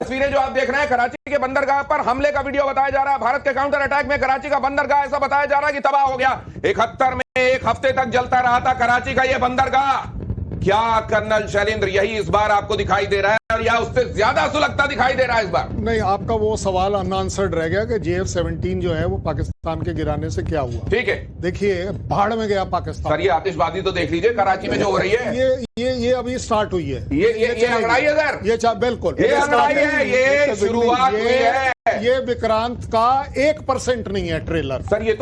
तस्वीरें जो आप देख रहे हैं, कराची के बंदरगाह पर हमले का वीडियो बताया जा रहा है। भारत के काउंटर अटैक में कराची का बंदरगाह ऐसा बताया जा रहा है कि तबाह हो गया। 71 में एक हफ्ते तक जलता रहा था कराची का यह बंदरगाह। क्या कर्नल शैलेंद्र यही इस बार आपको दिखाई दे रहा है, और या उससे ज्यादा सुलगता दिखाई दे रहा है इस बार? नहीं, आपका वो सवाल अनआंसर्ड रह गया कि JF-17 जो है वो पाकिस्तान के गिराने से क्या हुआ। ठीक है, देखिए भाड़ में गया पाकिस्तान। सर ये आतिशबाजी तो देख लीजिए कराची में जो हो रही है। ये अभी स्टार्ट हुई है। ये अंगड़ाई है सर, ये बिल्कुल ये अंगड़ाई है, ये शुरुआत हुई है। ये विक्रांत का 1% नहीं है ट्रेलर। सर ये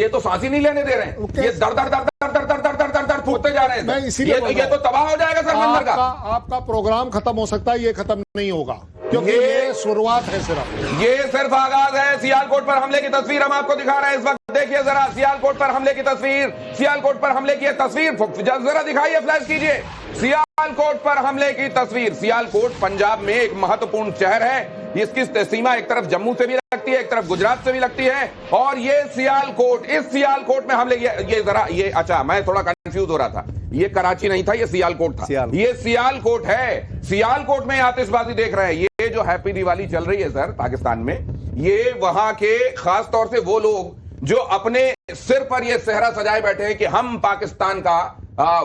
तो सांस ही नहीं लेने दे रहे हैं। ये दर दर दर दर दर दर दर दर दर दर फूटते जा रहे हैं। मैं इसीलिए ये तो तबाह हो जाएगा सर बंदर का। आपका प्रोग्राम खत्म हो सकता है, ये खत्म नहीं होगा, क्योंकि ये शुरुआत है सिर्फ। ये सिर्फ आगाज है। सियालकोट पर हमले की तस्वीर हम आपको दिखा रहे हैं इस वक्त। देखिए जरा सियालकोट पर हमले की तस्वीर, सियालकोट पर हमले की तस्वीर जरा दिखाइए, फ्लैश कीजिए। सियालकोट पर हमले की तस्वीर। सियालकोट पंजाब में एक महत्वपूर्ण शहर है। इसकी सीमा एक तरफ जम्मू से भी लगती है, एक तरफ गुजरात से भी लगती है। और ये सियालकोट, इस सियालकोट में हमले, ये अच्छा मैं थोड़ा कंफ्यूज हो रहा था, ये कराची नहीं था, ये सियालकोट था। ये सियालकोट है। सियालकोट में आतिशबाजी देख रहे हैं। ये जो हैप्पी दिवाली चल रही है सर पाकिस्तान में, ये वहां के खास तौर से वो लोग जो अपने सिर पर ये सेहरा सजाए बैठे हैं कि हम पाकिस्तान का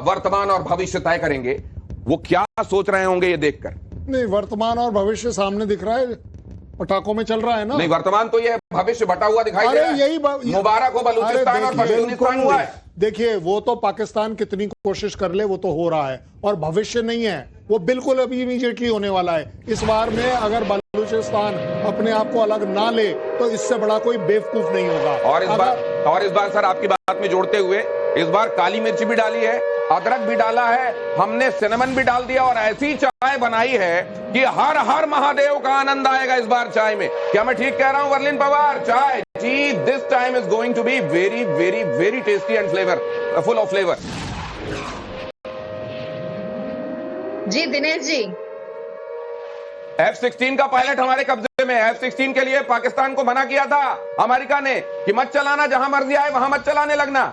वर्तमान और भविष्य तय करेंगे, वो क्या सोच रहे होंगे ये देखकर? नहीं, वर्तमान और भविष्य सामने दिख रहा है, पटाखों में चल रहा है ना। नहीं, वर्तमान तो ये भविष्य बटा हुआ दिखाई दे रहा है। यही मुबारक हो बलूचिस्तान और पश्चिमिस्तान हुआ है। देखिए वो तो पाकिस्तान कितनी कोशिश कर ले वो तो हो रहा है, और भविष्य नहीं है, वो बिल्कुल अभी इमीडिएटली होने वाला है। इस बार में अगर बलूचिस्तान अपने आप को अलग ना ले तो इससे बड़ा कोई बेवकूफ नहीं होगा। और इस बार सर आपकी बात में जोड़ते हुए, इस बार काली मिर्च भी डाली है, अदरक भी डाला है, हमने सिनेमन भी डाल दिया, और ऐसी चाय बनाई है कि हर हर महादेव का आनंद आएगा इस बार चाय में। क्या मैं ठीक कह रहा हूं वर्लिन पवार? चाय जी this time is going to be very very very tasty and flavour, full of flavour. जी दिनेश जी, F-16 का पायलट हमारे कब्जे में है। F-16 के लिए पाकिस्तान को मना किया था अमेरिका ने कि मत चलाना, जहां मर्जी आए वहां मत चलाने लगना।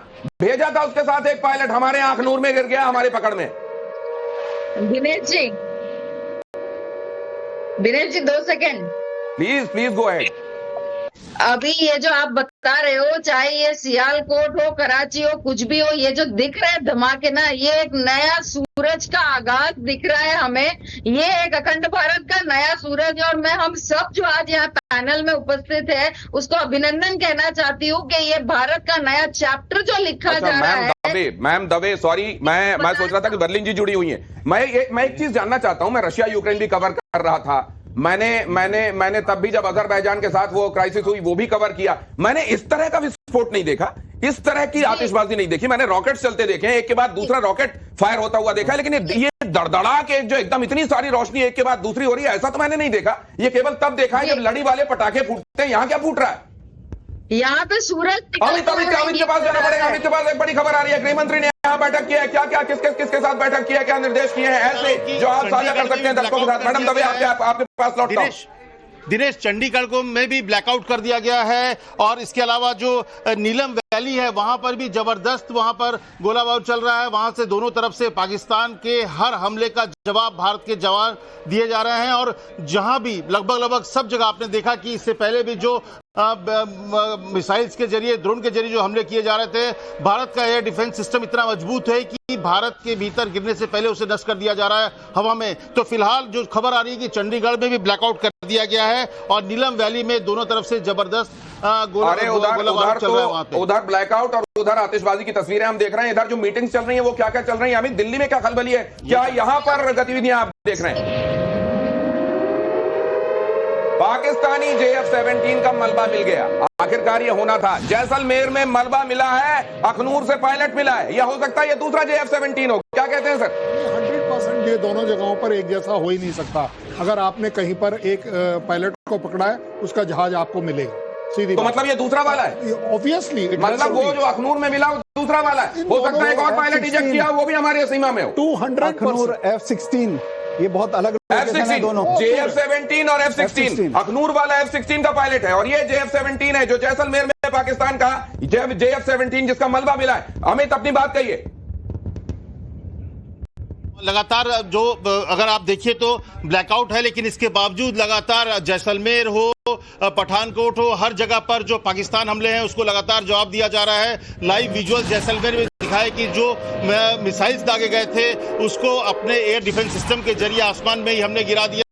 भेजा था उसके साथ एक पायलट, हमारे आंख नूर में गिर गया हमारे पकड़ में। Dinesh ji 2 second please go ahead. अभी ये जो आप बता रहे हो, चाहे ये सियालकोट हो, कराची हो, कुछ भी हो, ये जो दिख रहा है धमाके ना, ये एक नया सूरज का आगाज दिख रहा है हमें। ये एक अखंड भारत का नया सूरज है, और मैं हम सब जो आज यहाँ पैनल में उपस्थित है उसको अभिनंदन कहना चाहती हूँ कि ये भारत का नया चैप्टर जो लिखा जा रहा है। मैम दवे सॉरी, मैं सोच रहा था कि बर्लिन जी जुड़ी हुई है। मैं एक चीज जानना चाहता हूँ। मैं रशिया यूक्रेन भी कवर कर रहा था। मैंने तब भी जब अजरबैजान के साथ वो क्राइसिस हुई वो भी कवर किया। मैंने इस तरह का विस्फोट नहीं देखा, इस तरह की आतिशबाजी नहीं देखी। मैंने रॉकेट चलते देखे हैं, एक के बाद दूसरा रॉकेट फायर होता हुआ देखा है, लेकिन ये दड़दड़ा के जो एकदम इतनी सारी रोशनी एक के बाद दूसरी हो रही है, ऐसा तो मैंने नहीं देखा। ये केवल तब देखा है जब लड़ी वाले पटाखे फूटते हैं। यहाँ क्या फूट रहा है? यहाँ पे सूरज अमित के पास जाना पड़ेगा। अमित के पास एक बड़ी खबर आ रही है। गृह मंत्री ने यहाँ बैठक किया है। क्या किसके साथ बैठक किया है, क्या निर्देश किए हैं ऐसे जो आप साझा कर सकते हैं दर्शकों के साथ? मैडम दवे आपके पास लौटता हूं। दिनेश, चंडीगढ़ को में भी ब्लैकआउट कर दिया गया है, और इसके अलावा जो नीलम वैली है वहां पर भी जबरदस्त वहां पर गोलाबारूद चल रहा है। वहां से दोनों तरफ से पाकिस्तान के हर हमले का जवाब भारत के जवान दिए जा रहे हैं, और जहां भी लगभग सब जगह आपने देखा कि इससे पहले भी जो मिसाइल्स के जरिए, ड्रोन के जरिए जो हमले किए जा रहे थे, भारत का एयर डिफेंस सिस्टम इतना मजबूत है कि भारत के भीतर गिरने से पहले उसे नष्ट कर दिया जा रहा है हवा में। तो फिलहाल जो खबर आ रही है कि चंडीगढ़ में भी ब्लैकआउट कर दिया गया है, और नीलम वैली में दोनों तरफ से जबरदस्त गोलाबारूद चल रहा है वहां पे। उधर ब्लैकआउट और उधर आतिशबाजी की तस्वीरें हम देख रहे हैं। इधर जो मीटिंग्स चल रही है वो क्या चल रही है? अमित, दिल्ली में क्या खलबली है? क्या यहाँ पर गतिविधियां आप देख रहे हैं? पाकिस्तानी JF-17 का मलबा मिल गया। आखिरकार ये होना था। जैसलमेर में मलबा मिला है, अखनूर से पायलट मिला है। यह हो सकता है ये दूसरा JF-17 हो। क्या कहते हैं सर? 100% ये दोनों जगहों पर एक जैसा हो ही नहीं सकता। अगर आपने कहीं पर एक पायलट को पकड़ा है, उसका जहाज आपको मिलेगा सीधी। तो मतलब ये दूसरा वाला है? ऑब्वियसली। मतलब वो जो अखनूर में मिला वो दूसरा वाला है। हो सकता है एक और पायलट इजेक्ट किया वो भी हमारे सीमा में हो। 200% F-16 ये बहुत अलग F-16 दोनों। JF-17 और F-16 अखनूर वाला F-16 का पायलट है, और ये JF-17 है जो जैसलमेर में पाकिस्तान का JF-17 जिसका मलबा मिला है। अमित अपनी बात कहिए। लगातार जो अगर आप देखिए तो ब्लैकआउट है, लेकिन इसके बावजूद लगातार जैसलमेर हो, पठानकोट हो, हर जगह पर जो पाकिस्तान हमले हैं उसको लगातार जवाब दिया जा रहा है। लाइव विजुअल जैसलमेर में दिखाए कि जो मिसाइल्स दागे गए थे उसको अपने एयर डिफेंस सिस्टम के जरिए आसमान में ही हमने गिरा दिया।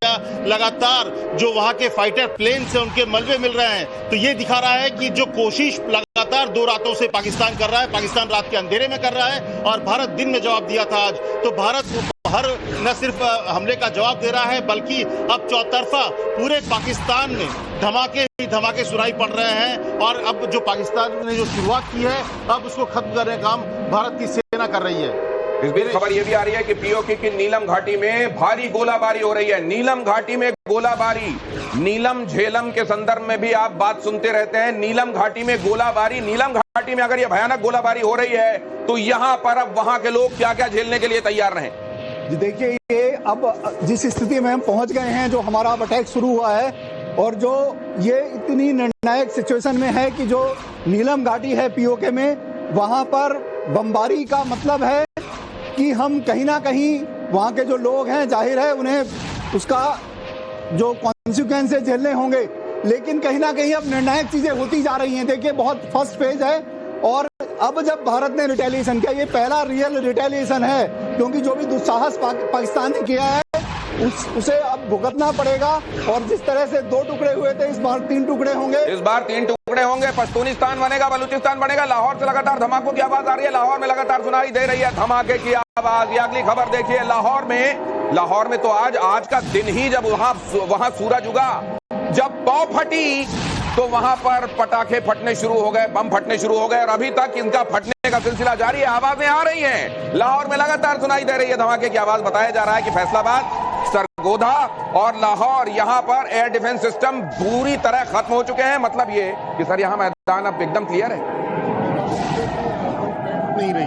लगातार जो वहां के फाइटर प्लेन से उनके मलबे मिल रहे हैं, तो ये दिखा रहा है कि जो कोशिश लगातार 2 रातों से पाकिस्तान कर रहा है, पाकिस्तान रात के अंधेरे में कर रहा है और भारत दिन में जवाब दिया था आज। तो भारत हर न सिर्फ हमले का जवाब दे रहा है, बल्कि अब चौतरफा पूरे पाकिस्तान में धमाके ही धमाके सुनाई पड़ रहे हैं। और अब जो पाकिस्तान ने जो शुरुआत की है, अब उसको खत्म करने का काम भारत की सेना कर रही है। इस बीच खबर यह भी आ रही है कि पीओके की नीलम घाटी में भारी गोलाबारी हो रही है। नीलम घाटी में गोलाबारी, नीलम झेलम के संदर्भ में भी आप बात सुनते रहते हैं। नीलम घाटी में गोलाबारी, नीलम घाटी में अगर यह भयानक गोलाबारी हो रही है तो यहां पर अब वहां के लोग क्या क्या झेलने के लिए तैयार रहे। जी देखिए, ये अब जिस स्थिति में हम पहुंच गए हैं, जो हमारा अब अटैक शुरू हुआ है और जो ये इतनी निर्णायक सिचुएशन में है कि जो नीलम घाटी है पीओके में, वहां पर बमबारी का मतलब है कि हम कहीं ना कहीं वहां के जो लोग हैं, जाहिर है उन्हें उसका जो कॉन्सिक्वेंस झेलने होंगे, लेकिन कहीं ना कहीं अब निर्णायक चीजें होती जा रही हैं। देखिए, बहुत फर्स्ट फेज है और अब जब भारत ने रिटेलिएशन किया, ये पहला रियल रिटेलिएशन है, क्योंकि जो भी दुस्साहस पाकिस्तान ने किया है उसे अब भुगतना पड़ेगा। और जिस तरह से 2 टुकड़े हुए थे, इस बार 3 टुकड़े होंगे। इस बार 3 टुकड़े होंगे। पश्तूनिस्तान बनेगा, बलूचिस्तान बनेगा। लाहौर से लगातार धमाकों की आवाज आ रही है, लाहौर में लगातार सुनाई दे रही है धमाके की आवाज। ये अगली खबर देखिए, लाहौर में तो आज का दिन ही जब वहां सूरज उगा, जब पौ फटी तो वहां पर पटाखे फटने शुरू हो गए, बम फटने शुरू हो गए और अभी तक इनका फटने का सिलसिला जारी है। आवाजें आ रही हैं, लाहौर में लगातार सुनाई दे रही है धमाके की आवाज। बताया जा रहा है कि फैसलाबाद, सरगोधा और लाहौर, यहां पर एयर डिफेंस सिस्टम पूरी तरह खत्म हो चुके हैं। मतलब ये कि सर यहां मैदान अब एकदम क्लियर है। नहीं रही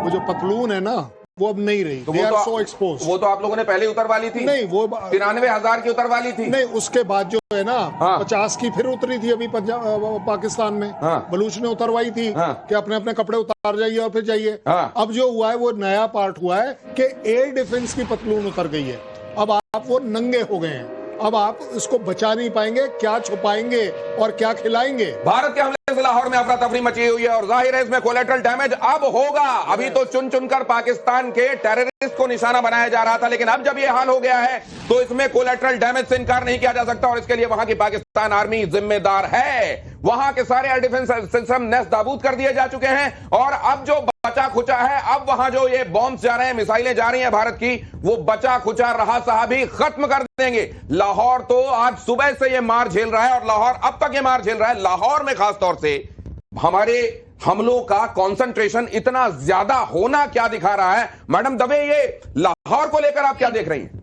वो जो पतलून है ना, वो अब नहीं रही। तो वो तो आप लोगों ने पहले उतरवा ली थी। नहीं, वो 93,000 की उतरवा ली थी। नहीं, उसके बाद जो है ना, हाँ। 50 की फिर उतरी थी अभी पाकिस्तान में। हाँ। बलूच ने उतरवाई थी। हाँ। कि अपने अपने कपड़े उतार जाइए और फिर जाइए। हाँ। अब जो हुआ है वो नया पार्ट हुआ है कि एयर डिफेंस की पतलून उतर गई है। अब आप वो नंगे हो गए हैं। अब आप इसको बचा नहीं पाएंगे, क्या छुपाएंगे और क्या खिलाएंगे। भारत के हमले से लाहौर में अफरा तफरी मची हुई है और जाहिर है इसमें कोलेटरल डैमेज अब होगा। अभी तो चुन चुनकर पाकिस्तान के टेररिस्ट को निशाना बनाया जा रहा था, लेकिन अब जब यह हाल हो गया है तो इसमें कोलेटरल डैमेज से इनकार नहीं किया जा सकता और इसके लिए वहां की पाकिस्तान आर्मी जिम्मेदार है। वहां के सारे एयर डिफेंस सिस्टम नेस्त नाबूद कर दिए जा चुके हैं और अब जो बचा खुचा है, अब वहां जो ये बॉम्ब जा रहे हैं, मिसाइलें जा रही हैं भारत की, वो बचा खुचा रहा साहब ही खत्म कर देंगे। लाहौर तो आज सुबह से ये मार झेल रहा है और लाहौर अब तक ये मार झेल रहा है। लाहौर में खासतौर से हमारे हमलों का कंसंट्रेशन इतना ज्यादा होना क्या दिखा रहा है? मैडम दवे, ये लाहौर को लेकर आप क्या देख रही हैं?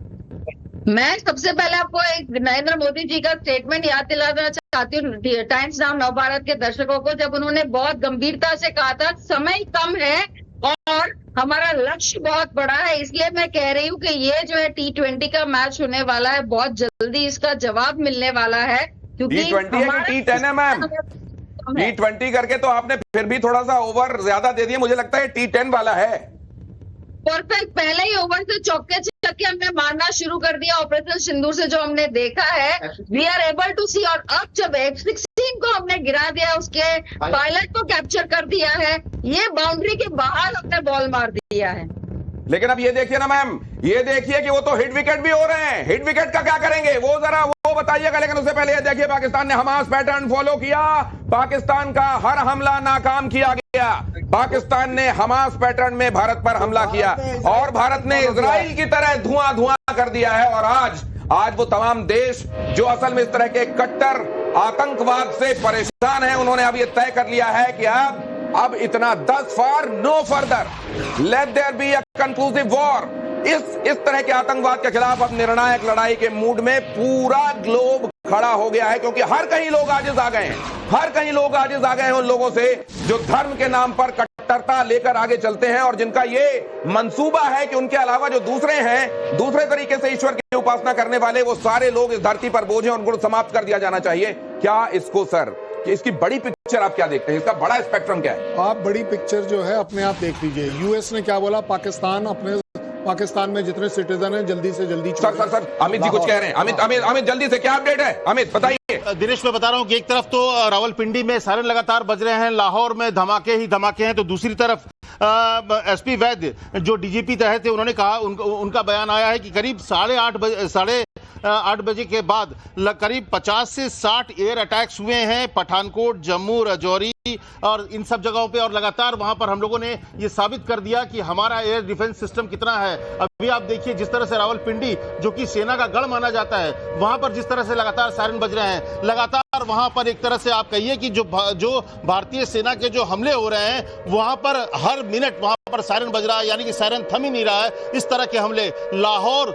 मैं सबसे पहले आपको एक नरेंद्र मोदी जी का स्टेटमेंट याद दिलाना चाहती हूँ, टाइम्स नाउ नवभारत के दर्शकों को, जब उन्होंने बहुत गंभीरता से कहा था समय कम है और हमारा लक्ष्य बहुत बड़ा है। इसलिए मैं कह रही हूँ कि ये जो है T20 का मैच होने वाला है, बहुत जल्दी इसका जवाब मिलने वाला है। क्योंकि T20 है कि T10 है मैम? T20 करके तो आपने फिर भी थोड़ा सा ओवर ज्यादा दे दिया, मुझे लगता है T10 वाला है। परफेक्ट, पहले ही ओवर से चौके छक्के हमने मारना शुरू कर दिया। ऑपरेशन सिंदूर से जो हमने देखा है, वी आर एबल टू सी। और अब जब F-16 को हमने गिरा दिया, उसके पायलट को कैप्चर कर दिया है, ये बाउंड्री के बाहर हमने बॉल मार दिया है। लेकिन अब ये देखिए ना मैम, ये देखिए कि वो तो हिट विकेट भी हो रहे हैं। हिट विकेट का क्या करेंगे वो जरा वो बताइएगा। लेकिन उससे पहले ये देखिए, पाकिस्तान ने हमास पैटर्न फॉलो किया, पाकिस्तान का हर हमला नाकाम किया गया। पाकिस्तान ने हमास पैटर्न में भारत पर हमला किया और भारत ने इजराइल की तरह धुआं धुआं कर दिया है। और आज वो तमाम देश जो असल में इस तरह के कट्टर आतंकवाद से परेशान हैं, उन्होंने अब ये तय कर लिया है कि अब इतना, thus far no further, let there be a conclusive war। इस तरह के आतंकवाद के खिलाफ अब निर्णायक लड़ाई के मूड में पूरा ग्लोब खड़ा हो गया है, क्योंकि हर कहीं लोग आजिज आ गए हैं। हर कहीं लोग आजिज आ गए हैं उन लोगों से जो धर्म के नाम पर कट्टरता लेकर आगे चलते हैं और जिनका ये मंसूबा है कि उनके अलावा जो दूसरे हैं, दूसरे तरीके से ईश्वर की उपासना करने वाले, वो सारे लोग इस धरती पर बोझ हैं, उनको समाप्त कर दिया जाना चाहिए। क्या इसको सर, कि इसकी बड़ी पिक्चर आप क्या देखते हैं? इसका बड़ा स्पेक्ट्रम क्या है? आप बड़ी पिक्चर जो है अपने आप देख लीजिए। यूएस ने क्या बोला, पाकिस्तान अपने पाकिस्तान में जितने सिटीजन हैं जल्दी से जल्दी सर अमित जी कुछ कह रहे हैं। अमित जल्दी से क्या अपडेट है अमित बताइए। दिनेश मैं बता रहा हूं कि एक तरफ तो रावलपिंडी में सायरन लगातार बज रहे हैं, लाहौर में धमाके ही धमाके हैं, तो दूसरी तरफ एसपी वैद्य जो डीजीपी तहत थे उन्होंने कहा, उनका बयान आया है कि करीब 8:30 बजे के बाद करीब 50 से 60 एयर अटैक्स हुए हैं पठानकोट, जम्मू, राजौरी और इन सब जगहों पे, और लगातार वहां पर हम लोगों ने ये साबित कर दिया कि हमारा एयर डिफेंस सिस्टम कितना है। अभी आप देखिए जिस तरह से रावलपिंडी जो कि सेना का गढ़ माना जाता है, वहां पर जिस तरह से लगातार सायरन बज रहे हैं, लगातार वहां पर एक तरह से आप कहिए कि जो भारतीय सेना के जो हमले हो रहे हैं वहां पर हर मिनट वहां पर सायरन बज रहा है, यानी कि सायरन थम ही नहीं रहा है। इस तरह के हमले लाहौर